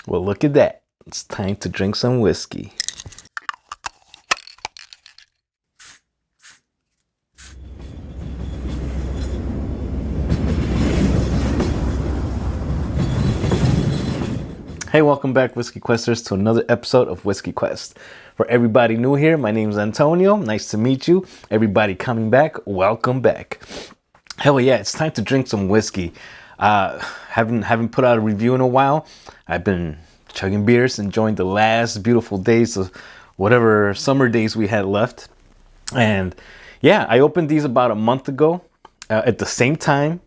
Well, look at that. It's time to drink some whiskey. Hey, welcome back, Whiskey Questers, to another episode of Whiskey Quest. For everybody new here, my name's Antonio. Nice to meet you. Everybody coming back, welcome back. Hell yeah, it's time to drink some whiskey. Haven't put out a review in a while. I've been chugging beers, enjoying the last beautiful days of whatever summer days we had left. And yeah, I opened these about a month ago at the same time.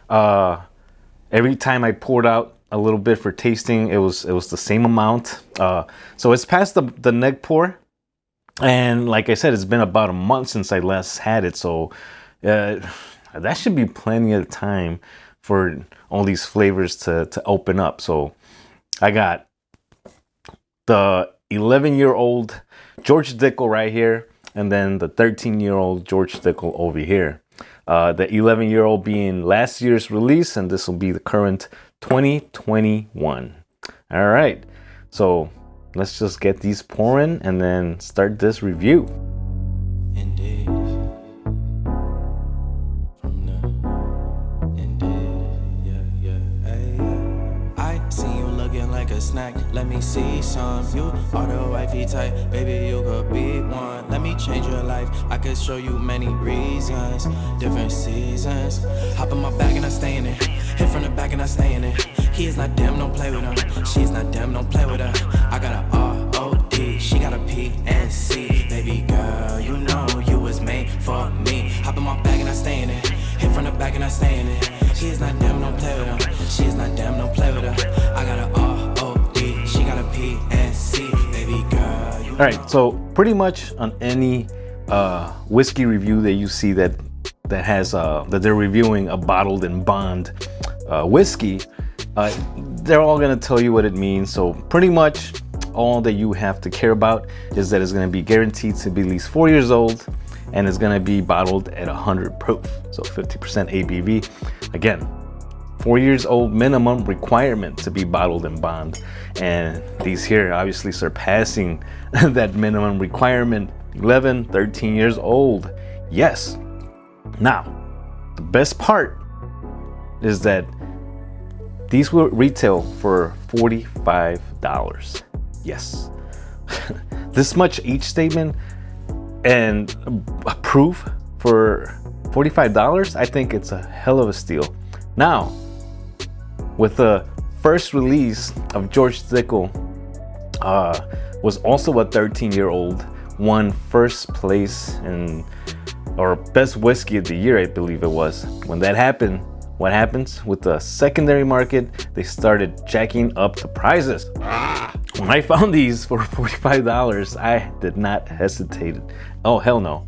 Every time I poured out a little bit for tasting, it was the same amount. So it's past the neck pour. And like I said, it's been about a month since I last had it. So that should be plenty of time for all these flavors to open up. So I got the 11-year-old George Dickel right here, and then the 13-year-old George Dickel over here. The 11-year-old being last year's release, and this will be the current 2021. All right, so let's just get these pouring and then start this review. Indeed. From the indeed, yeah. I see you looking like a snack. Let me see some. You are the wifey type, baby. You could be one. Let me change your life. I could show you many reasons, different seasons. Hop in my bag and I stay in it. Hit from the back and I stay in it. He is not damn, don't play with her. She is not damn, don't play with her. I got a R-O-D, she got a P-N-C. Baby girl, you know you was made for me. Hop in my bag and I stay in it. Hit from the back and I stay in it. He is not damn, don't play with her. She is not damn, don't play with her. I got a R-O-D, she got a P-N-C. Baby girl, you know. All right, so pretty much on any whiskey review that you see that has that they're reviewing a bottled and bond whiskey, they're all going to tell you what it means. So pretty much all that you have to care about is that it's going to be guaranteed to be at least 4 years old, and it's going to be bottled at 100 proof, so 50% ABV. Again, 4 years old minimum requirement to be bottled and bond, and these here obviously surpassing that minimum requirement. 11, 13 years old. Yes. Now, the best part is that these will retail for $45. Yes. This much each statement and a proof for $45, I think it's a hell of a steal. Now, with the first release of George Dickel, was also a 13-year-old, won first place or best whiskey of the year, I believe it was. When that happened, what happens with the secondary market? They started jacking up the prices. When I found these for $45, I did not hesitate. Oh, hell no.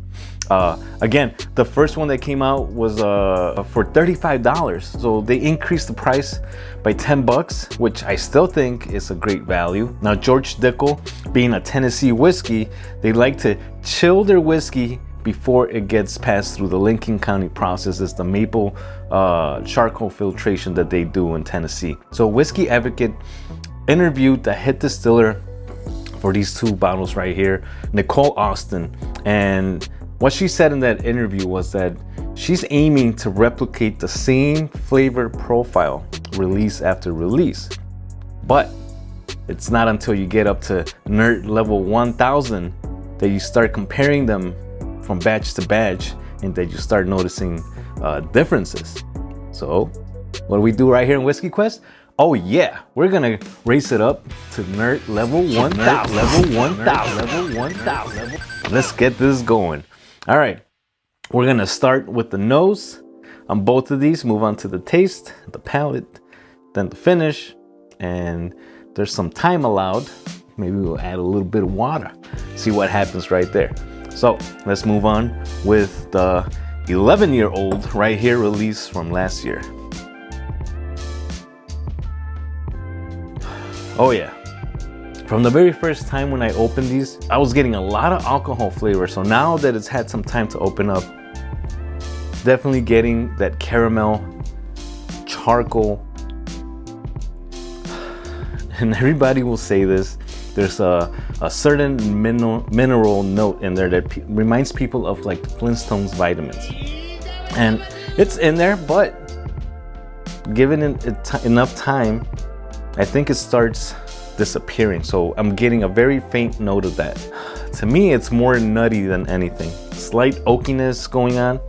Again, the first one that came out was for $35. So they increased the price by $10, which I still think is a great value. Now, George Dickel, being a Tennessee whiskey, they like to chill their whiskey before it gets passed through the Lincoln County process. It's the maple charcoal filtration that they do in Tennessee. So Whiskey Advocate interviewed the head distiller for these two bottles right here, Nicole Austin, and what she said in that interview was that she's aiming to replicate the same flavor profile release after release. But it's not until you get up to nerd level 1000 that you start comparing them from batch to batch and that you start noticing differences. So what do we do right here in Whiskey Quest? Oh yeah, we're gonna race it up to nerd level 1000. Level 1000. Let's get this going. All right, we're gonna start with the nose on both of these, move on to the taste, the palate, then the finish, and there's some time allowed. Maybe we'll add a little bit of water, see what happens right there. So let's move on with the 11-year-old right here, release from last year. Oh yeah. From the very first time when I opened these, I was getting a lot of alcohol flavor. So now that it's had some time to open up, definitely getting that caramel, charcoal, and everybody will say this, there's a certain mineral note in there that reminds people of like Flintstones vitamins. And it's in there, but given it enough time, I think it starts disappearing. So I'm getting a very faint note of that. To me, it's more nutty than anything. Slight oakiness going on.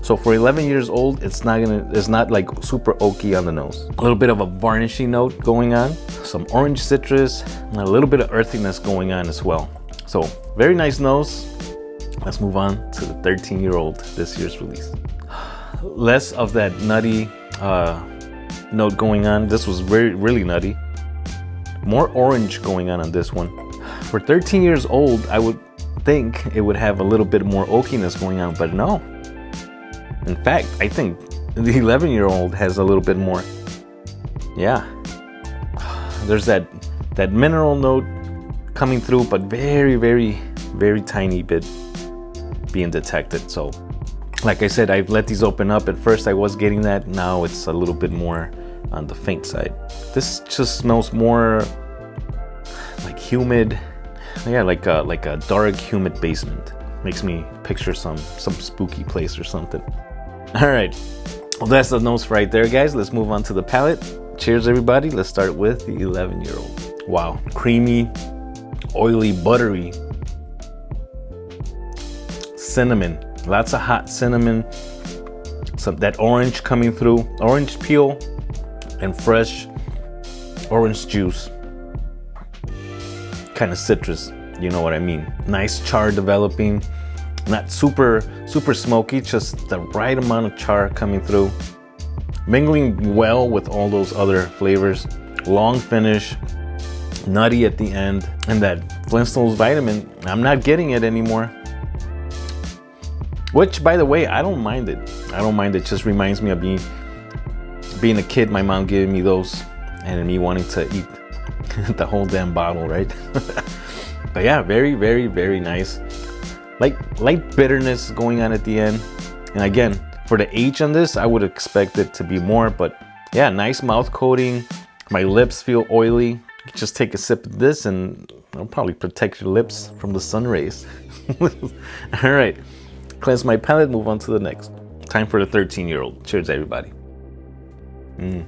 So for 11 years old, it's not like super oaky on the nose. A little bit of a varnishy note going on, some orange citrus, and a little bit of earthiness going on as well. So very nice nose. Let's move on to the 13-year-old, this year's release. Less of that nutty note going on. This was really nutty. More orange going on this one. For 13 years old, I would think it would have a little bit more oakiness going on, but no. In fact, I think the 11-year-old has a little bit more. Yeah. There's that mineral note coming through, but very tiny bit being detected. So, like I said, I've let these open up. At first I was getting that. Now it's a little bit more on the faint side. This just smells more like humid. Yeah, like a dark, humid basement. Makes me picture some spooky place or something. All right, well, that's the nose right there, guys. Let's move on to the palate. Cheers, everybody. Let's start with the 11-year-old. Wow, creamy, oily, buttery, cinnamon. Lots of hot cinnamon. Some that orange coming through, orange peel, and fresh orange juice. Kind of citrus, you know what I mean. Nice char developing, not super smoky, just the right amount of char coming through, mingling well with all those other flavors. Long finish, nutty at the end, and that Flintstones vitamin, I'm not getting it anymore. Which, by the way, I don't mind it. It just reminds me of being a kid, my mom giving me those and me wanting to eat the whole damn bottle, right? But yeah, very nice. Light bitterness going on at the end. And again, for the age on this, I would expect it to be more, but yeah, nice mouth coating. My lips feel oily. Just take a sip of this and it'll probably protect your lips from the sun rays. All right, cleanse my palate, move on to the next. Time for the 13-year-old. Cheers, everybody. A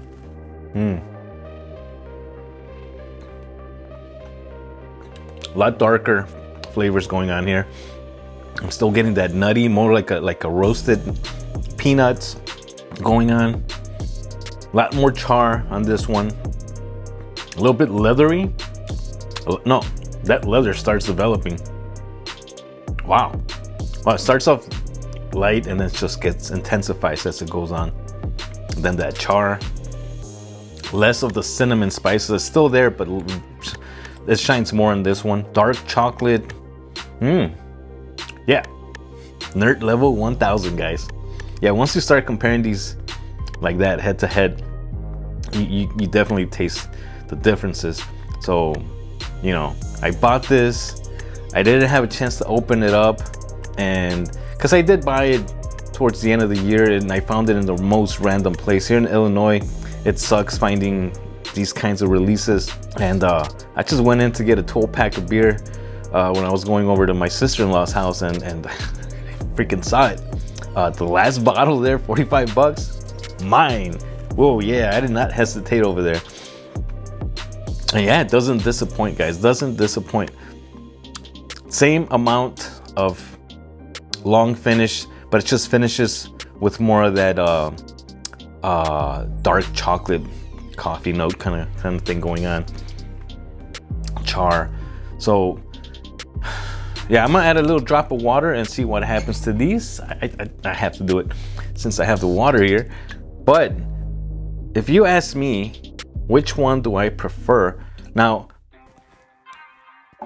lot darker flavors going on here. I'm still getting that nutty, more like a roasted peanuts going on. A lot more char on this one. A little bit leathery. No, that leather starts developing. Wow, it starts off light and then it just gets intensifies as it goes on. And then that char, less of the cinnamon spices is still there, but it shines more on this one. Dark chocolate. Yeah, nerd level 1000, guys. Yeah, once you start comparing these like that head to head, you definitely taste the differences. So, you know, I bought this. I didn't have a chance to open it up, and because I did buy it towards the end of the year, and I found it in the most random place here in Illinois. It sucks finding these kinds of releases, and I just went in to get a 12-pack of beer when I was going over to my sister-in-law's house, and I freaking saw it. The last bottle there, $45. Mine. Whoa, yeah, I did not hesitate over there. And yeah, it doesn't disappoint, guys. Doesn't disappoint. Same amount of long finish, but it just finishes with more of that dark chocolate coffee note kind of thing going on. Char. So yeah, I'm gonna add a little drop of water and see what happens to these. I have to do it since I have the water here. But if you ask me, which one do I prefer? Now,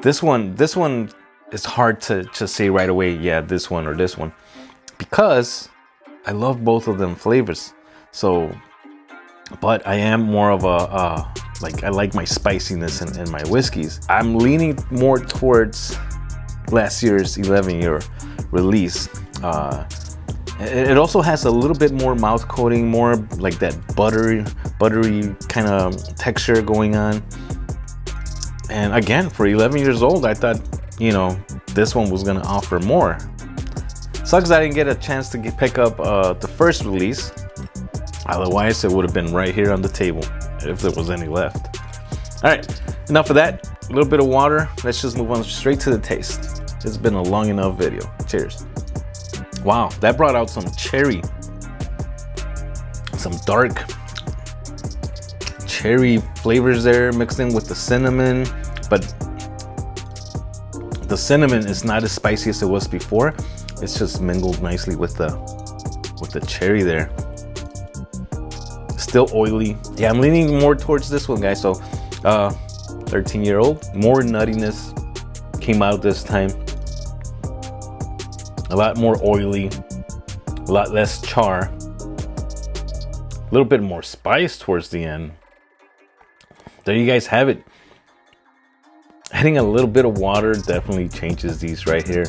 this one is hard to just say right away, yeah, this one or this one, because I love both of them flavors. So, but I am more of a, like, I like my spiciness in my whiskeys. I'm leaning more towards last year's 11-year release. It also has a little bit more mouth coating, more like that buttery kind of texture going on. And again, for 11 years old, I thought, you know, this one was gonna offer more. Sucks I didn't get a chance to pick up the first release. Otherwise, it would have been right here on the table if there was any left. All right, enough of that. A little bit of water. Let's just move on straight to the taste. It's been a long enough video. Cheers. Wow, that brought out some cherry, some dark cherry flavors there mixed in with the cinnamon, but the cinnamon is not as spicy as it was before. It's just mingled nicely with the cherry there. Still oily. Yeah, I'm leaning more towards this one, guys. So 13-year-old, more nuttiness came out this time. A lot more oily, a lot less char, a little bit more spice towards the end. There you guys have it. Adding a little bit of water definitely changes these right here.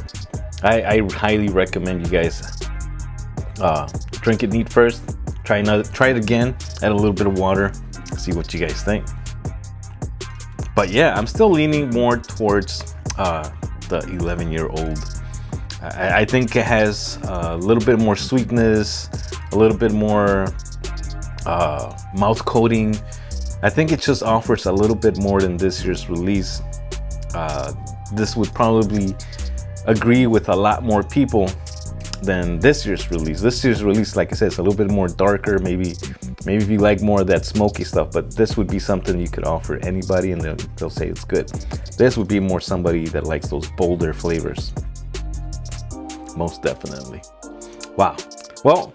I highly recommend you guys drink it neat first. Try it again. Add a little bit of water. See what you guys think. But yeah, I'm still leaning more towards the 11-year-old. I think it has a little bit more sweetness, a little bit more mouth coating. I think it just offers a little bit more than this year's release. This would probably agree with a lot more people than this year's release. This year's release, like I said, is a little bit more darker. Maybe if you like more of that smoky stuff, but this would be something you could offer anybody and they'll say it's good. This would be more somebody that likes those bolder flavors. Most definitely. Wow. Well,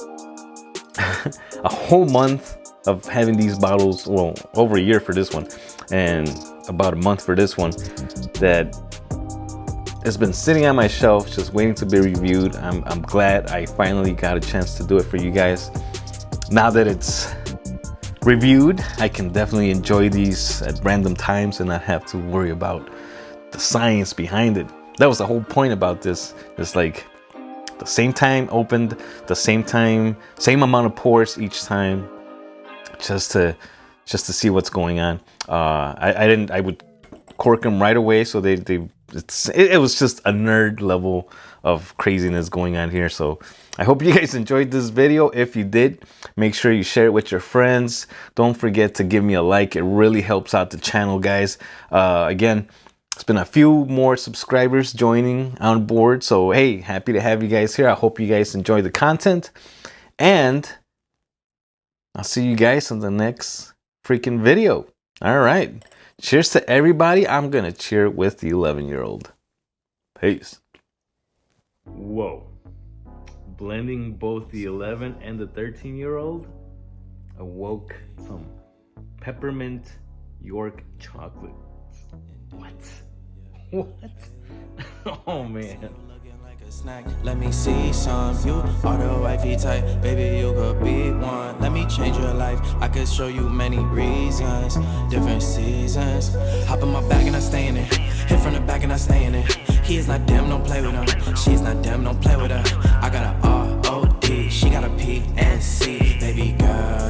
a whole month of having these bottles, well, over a year for this one and about a month for this one, that it's been sitting on my shelf just waiting to be reviewed. I'm glad I finally got a chance to do it for you guys. Now that it's reviewed, I can definitely enjoy these at random times and not have to worry about the science behind it. That was the whole point about this. It's like the same time opened, the same time, same amount of pours each time, just to see what's going on. I would cork them right away, so it was just a nerd level of craziness going on here. So I hope you guys enjoyed this video. If you did, make sure you share it with your friends. Don't forget to give me a like. It really helps out the channel, guys. Again, it's been a few more subscribers joining on board. So, hey, happy to have you guys here. I hope you guys enjoy the content. And I'll see you guys in the next freaking video. All right. Cheers to everybody. I'm going to cheer with the 11-year-old. Peace. Whoa. Blending both the 11 and the 13-year-old awoke some peppermint York chocolate. What? What? Oh, man. Snack. Let me see some. You are the wifey type, baby, you could be one. Let me change your life. I could show you many reasons, different seasons. Hop in my bag and I stay in it. Hit from the back and I stay in it. He is not damn, don't play with him. She is not damn, don't play with her. I got a R-O-D, she got a P and C. Baby girl.